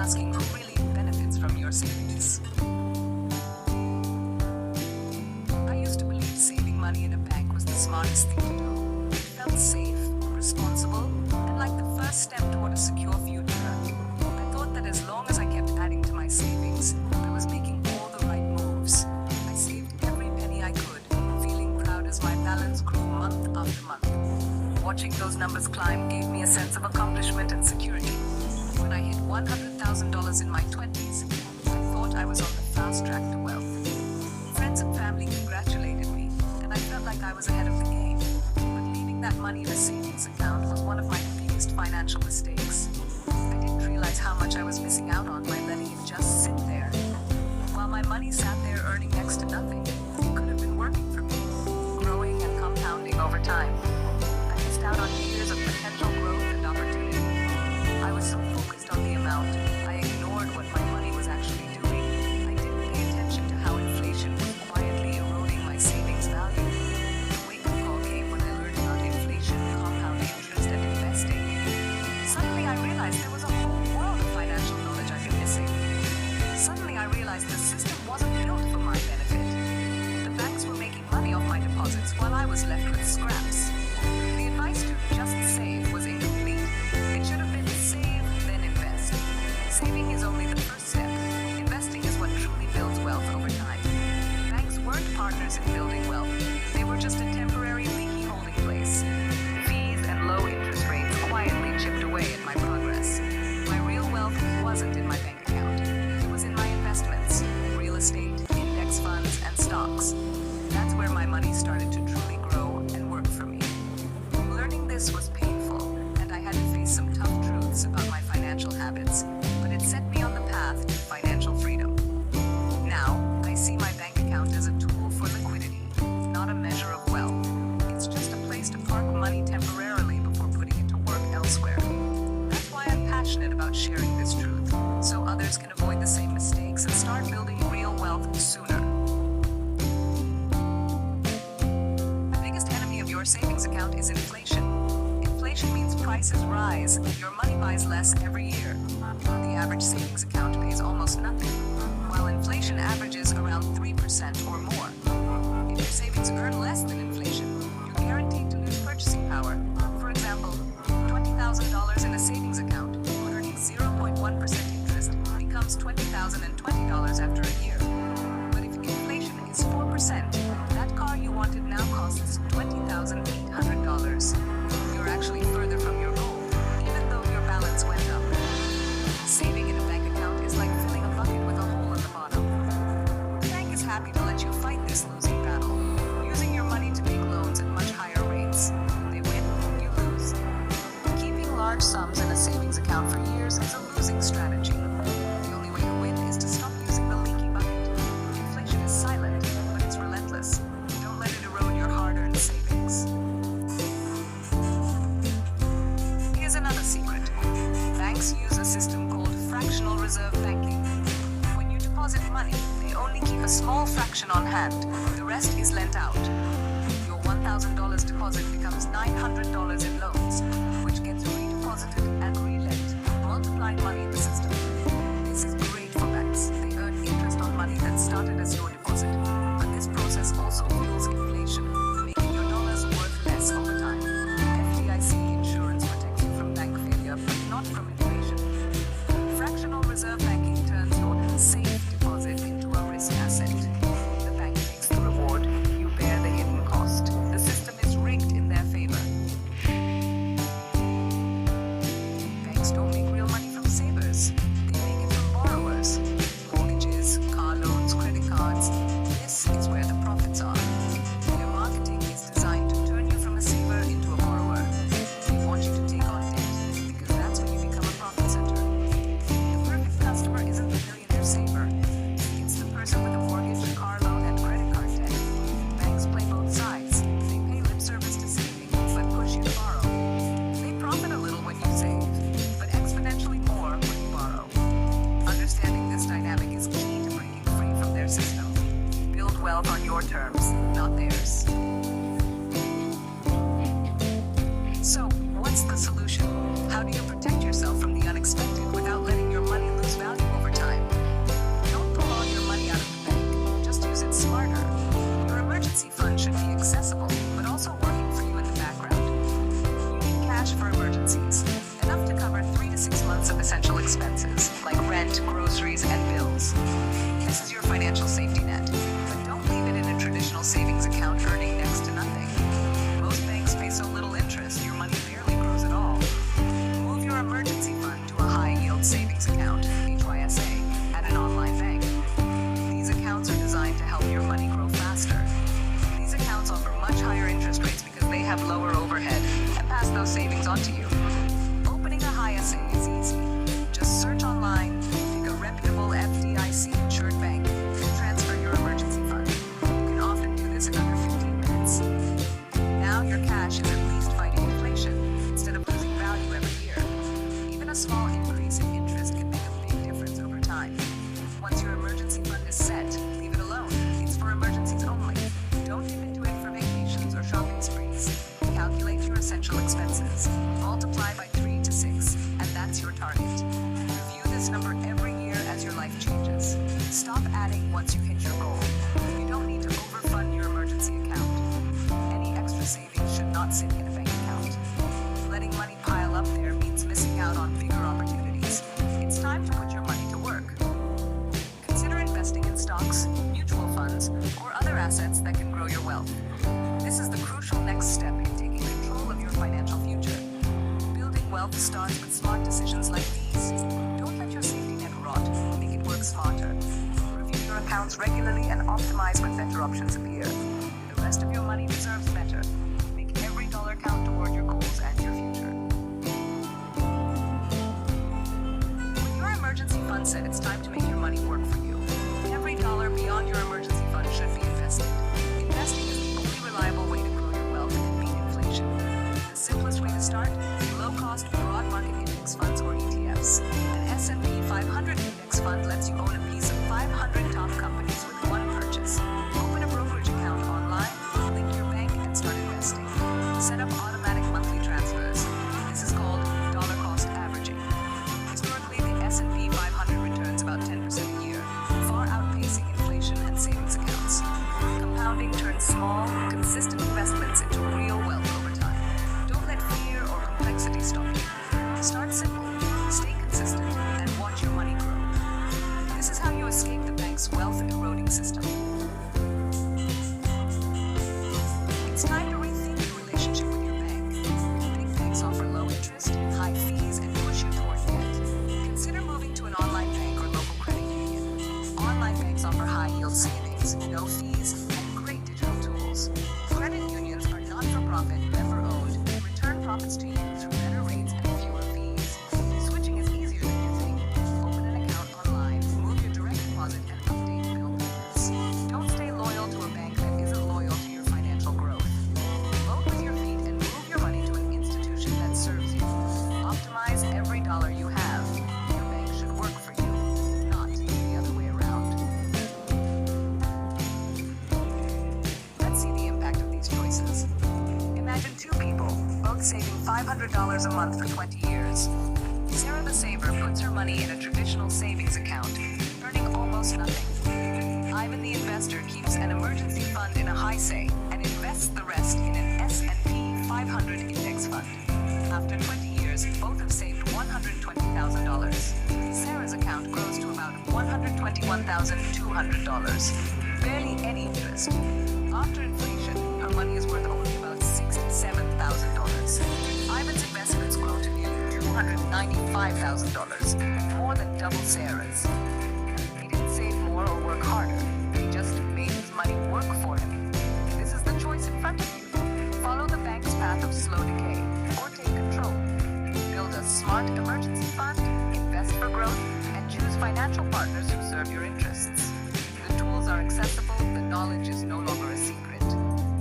asking who really benefits from your savings. I used to believe saving money in a bank was the smartest thing to do. It felt safe, responsible, and like the first step toward a secure future. I thought that as long as I kept adding to my savings, I was making all the right moves. I saved every penny I could, feeling proud as my balance grew month after month. Watching those numbers climb gave me a sense of accomplishment and security. When I hit $100,000 in my 20s, I thought I was on the fast track to wealth. Friends and family congratulated me, and I felt like I was ahead of the game. But leaving that money in a savings account was one of my biggest financial mistakes. I didn't realize how much I was missing out on by letting it just sit there. While my money sat there earning next to nothing, it could have been working for me, growing and compounding over time. I missed out on years of potential growth and opportunity. I was so focused on the amount, I ignored what my money was actually doing. I didn't pay attention to how inflation was quietly eroding my savings value. The wake-up call came when I learned about inflation, compound interest, and investing. Suddenly I realized there was a whole world of financial knowledge I'd been missing. Suddenly I realized the system wasn't built for my benefit. The banks were making money off my deposits while I was left with scraps. The advice to just save was incomplete. It should have been save, then invest. Saving is only the first step. Investing is what truly builds wealth over time. Banks weren't partners in building wealth. They were just a temporary leaky holding place. Fees and low interest rates quietly chipped away at my progress. My real wealth wasn't in my bank account. It was in my investments, real estate, index funds, and stocks. That's where my money started to truly grow and work for me. Learning this was painful, and I had to face some tough truths about my financial habits, but it set me on the path to financial freedom. Now, I see my bank account as a tool for liquidity, not a measure of wealth. It's just a place to park money temporarily before putting it to work elsewhere. That's why I'm passionate about sharing this truth, so others can avoid the same mistakes and start building real wealth sooner. The biggest enemy of your savings account is inflation. Inflation means prices rise, and your money buys less every year. The average savings account pays almost nothing, while inflation averages around 3% or more. If your savings earn less than inflation, you're guaranteed to lose purchasing power. For example, $20,000 in a savings account, earning 0.1% interest, becomes $20,020 after a year. But if inflation is 4%, that car you wanted now costs $20,800. You're actually further from your goal, even though your balance went up. Saving in a bank account is like filling a bucket with a hole in the bottom. The bank is happy to let you fight this losing battle, using your money to make loans at much higher rates. They win, you lose. Keeping large sums in a savings account for years is a losing strategy. The only way to win is to stop using the leaky bucket. Inflation is silent, but it's relentless. Don't let it erode your hard-earned savings. Here's another secret. Banks use a system called fractional reserve banking. When you deposit money, they only keep a small fraction on hand. The rest is lent out. Your $1,000 deposit becomes $900 in loans, which gets redeposited and relent, multiplying money in the system. This is great for banks. They earn interest on money that started as your deposit. But this process also fuels inflation, making your dollars worth less over time. FDIC insurance protects you from bank failure, but not from inflation. Fractional reserve banking turns your safe deposit into a risk asset. The bank takes the reward, you bear the hidden cost. The system is rigged in their favor. Banks don't make real money from savers. They make it from borrowers. Mortgages, car loans, credit cards. This is where the profits are. Their marketing is designed to turn you from a saver into a borrower. They want you to take on debt, because that's when you become a profit center. The perfect customer isn't the millionaire saver. It's the person with a mortgage, car loan, and credit card debt. Banks play both sides. They pay lip service to saving, but push you to borrow. They profit a little when you save, but exponentially more when you borrow. Understanding this dynamic is key to breaking free from their system. Build wealth on your terms, not theirs. So, what's the solution? How do you protect yourself from the unexpected without letting your money lose value? months of essential expenses like rent, groceries, and bills. This is your financial safety net, but don't leave it in a traditional savings account earning next to nothing. Most banks pay so little interest, your money barely grows at all. Move your emergency fund to a high-yield savings account, HYSA, at an online bank. These accounts are designed to help your money grow faster. These accounts offer much higher interest rates because they have lower overhead and pass those savings on to you. Opening a HYSA is easy. Just search online, pick a reputable FDIC-insured bank, and transfer your emergency fund. You can often do this in under 15 minutes. Now your cash is at least fighting inflation instead of losing value every year. Even a small increase in interest can make a big difference over time. Once your emergency fund is set, leave it alone. It's for emergencies only. Don't dip into it for vacations or shopping sprees. Calculate your essential expenses. Multiply by 3 to 6, and that's your target. Review this number every year as your life changes. Stop adding once you hit your goal. You don't need to overfund your emergency account. Any extra savings should not sit in a bank account. Letting money pile up there means missing out on bigger opportunities. It's time to put your money to work. Consider investing in stocks, mutual funds, or other assets that can grow your wealth. This is the crucial next step in taking control of your financial future. Building wealth starts with smart decisions like these. Don't let your safety net rot. Make it work smarter. Review your accounts regularly and optimize when better options appear. The rest of your money deserves better. Make every dollar count toward your goals and your future. With your emergency fund set, it's time to make your money work for you. Every dollar beyond your emergency fund should be invested. Investing is the only reliable way to grow your wealth and beat inflation. The simplest way to start? Low-cost broad market index funds or ETFs. An S&P 500 index fund lets you own a piece of 500 top companies with one purchase. Open a brokerage account online, link your bank, and start investing. Set up automatic monthly transfers. This is called dollar cost averaging. Historically, the S&P 500 returns about 10% a year, far outpacing inflation and savings accounts. Compounding turns small, consistent investments into real wealth over time. Don't let fear or complexity stop you. Start simple, stay consistent, and watch your money grow. This is how you escape the bank's wealth-eroding system. It's time to rethink your relationship with your bank. Big banks offer low interest, high fees, and push you toward debt. Consider moving to an online bank or local credit union. Online banks offer high-yield savings, no fees, and great digital tools. Credit unions are not-for-profit, member-owned, and return profits to you through better rates and fewer fees. Switching is easier than you think. Open an account online, move your direct deposit, and update bill payments. Don't stay loyal to a bank that isn't loyal to your financial growth. Vote with your feet and move your money to an institution that serves you. Optimize every dollar you have. Your bank should work for you, not the other way around. Let's see the impact of these choices. Imagine two people, both saving $500 a month for 20 years. Sarah the saver puts her money in a traditional savings account, earning almost nothing. Ivan the investor keeps an emergency fund in a HYSA and invests the rest in an S&P 500 index fund. After 20 years, both have saved $120,000. Sarah's account grows to about $121,200. Barely any interest. After inflation, her money is worth only about $67,000. Ivan's investments grow to nearly $295,000, more than double Sarah's. He didn't save more or work harder. He just made his money work for him. This is the choice in front of you. Follow the bank's path of slow decay, or take control. Build a smart emergency fund, invest for growth, and choose financial partners who serve your interests. The tools are accessible, the knowledge is no longer a secret.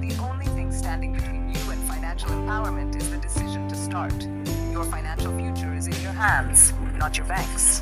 The only thing standing between you and financial empowerment is the decision to start. Your financial future is in your hands, not your bank's.